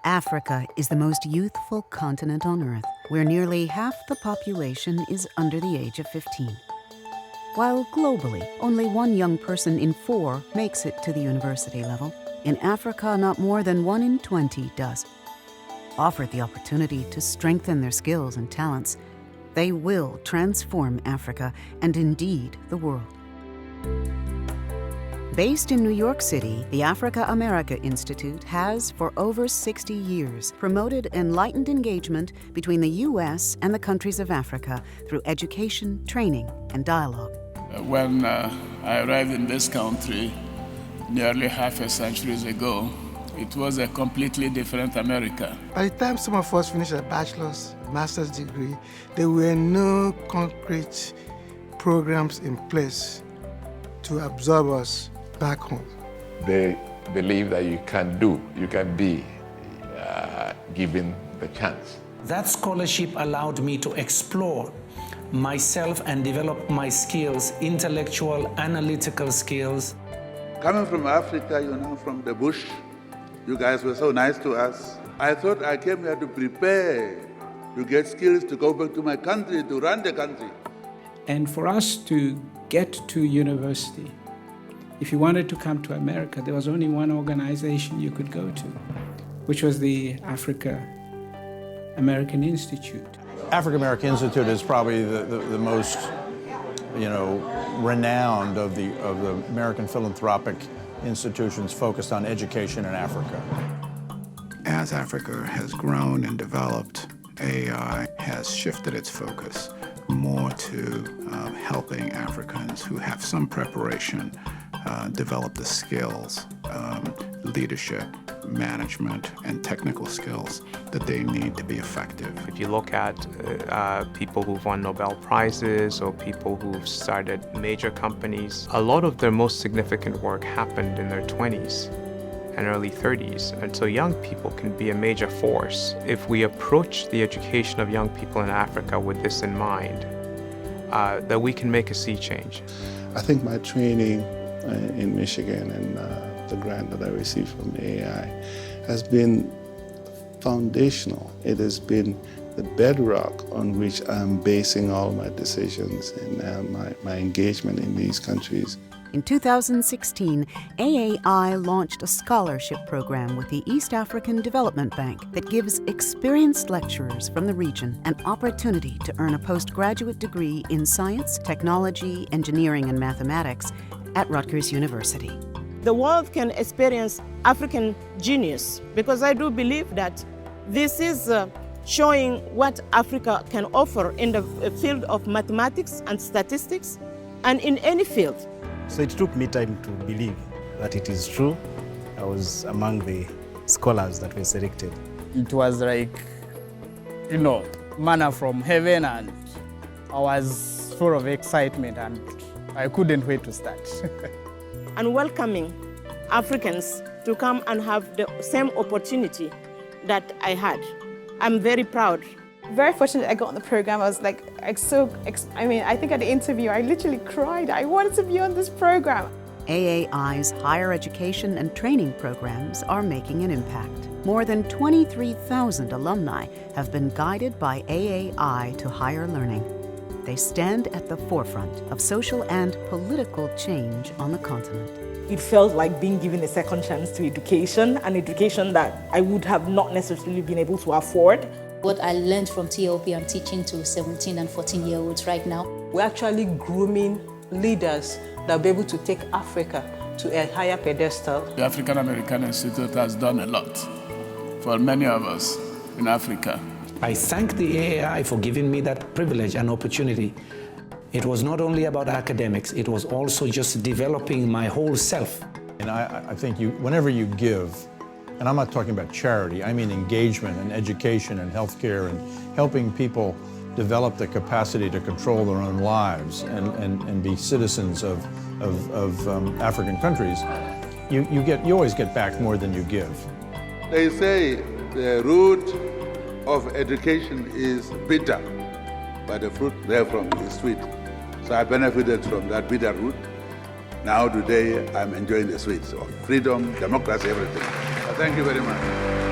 Africa is the most youthful continent on Earth, where nearly half the population is under the age of 15. While globally, only 1 young person in 4 makes it to the university level, in Africa, not more than 1 in 20 does. Offered the opportunity to strengthen their skills and talents, they will transform Africa and indeed the world. Based in New York City, the Africa-America Institute has, for over 60 years, promoted enlightened engagement between the U.S. and the countries of Africa through education, training, and dialogue. When I arrived in this country nearly half a century ago, it was a completely different America. By the time some of us finished a bachelor's, master's degree, there were no concrete programs in place to absorb us back home. They believe that you can be given the chance. That scholarship allowed me to explore myself and develop my skills, intellectual, analytical skills. Coming from Africa, from the bush, you guys were so nice to us. I thought I came here to prepare, to get skills to go back to my country, to run the country. And for us to get to university, if you wanted to come to America, there was only one organization you could go to, which was the Africa-American Institute. Africa-American Institute is probably the most, renowned of the American philanthropic institutions focused on education in Africa. As Africa has grown and developed, AAI has shifted its focus more to helping Africans who have some preparation develop the skills, leadership, management, and technical skills that they need to be effective. If you look at people who've won Nobel Prizes or people who've started major companies, a lot of their most significant work happened in their 20s and early 30s. And so young people can be a major force. If we approach the education of young people in Africa with this in mind, that we can make a sea change. I think my training in Michigan and the grant that I received from AAI has been foundational. It has been the bedrock on which I'm basing all my decisions and my engagement in these countries. In 2016, AAI launched a scholarship program with the East African Development Bank that gives experienced lecturers from the region an opportunity to earn a postgraduate degree in science, technology, engineering, and mathematics at Rutgers University. The world can experience African genius because I do believe that this is showing what Africa can offer in the field of mathematics and statistics and in any field. So it took me time to believe that it is true. I was among the scholars that were selected. It was like, manna from heaven, and I was full of excitement and I couldn't wait to start. And welcoming Africans to come and have the same opportunity that I had. I'm very proud. Very fortunate I got on the program. I was like, I think at the interview, I literally cried. I wanted to be on this program. AAI's higher education and training programs are making an impact. More than 23,000 alumni have been guided by AAI to higher learning. They stand at the forefront of social and political change on the continent. It felt like being given a second chance to education, an education that I would have not necessarily been able to afford. What I learned from TLP, I'm teaching to 17 and 14-year-olds right now. We're actually grooming leaders that will be able to take Africa to a higher pedestal. The African American Institute has done a lot for many of us in Africa. I thank the AAI for giving me that privilege and opportunity. It was not only about academics, it was also just developing my whole self. And I think whenever you give, and I'm not talking about charity, I mean engagement and education and healthcare and helping people develop the capacity to control their own lives and be citizens of African countries, you always get back more than you give. They say the root of education is bitter, but the fruit therefrom is sweet. So I benefited from that bitter root. Now today I'm enjoying the sweets of freedom, democracy, everything. Thank you very much.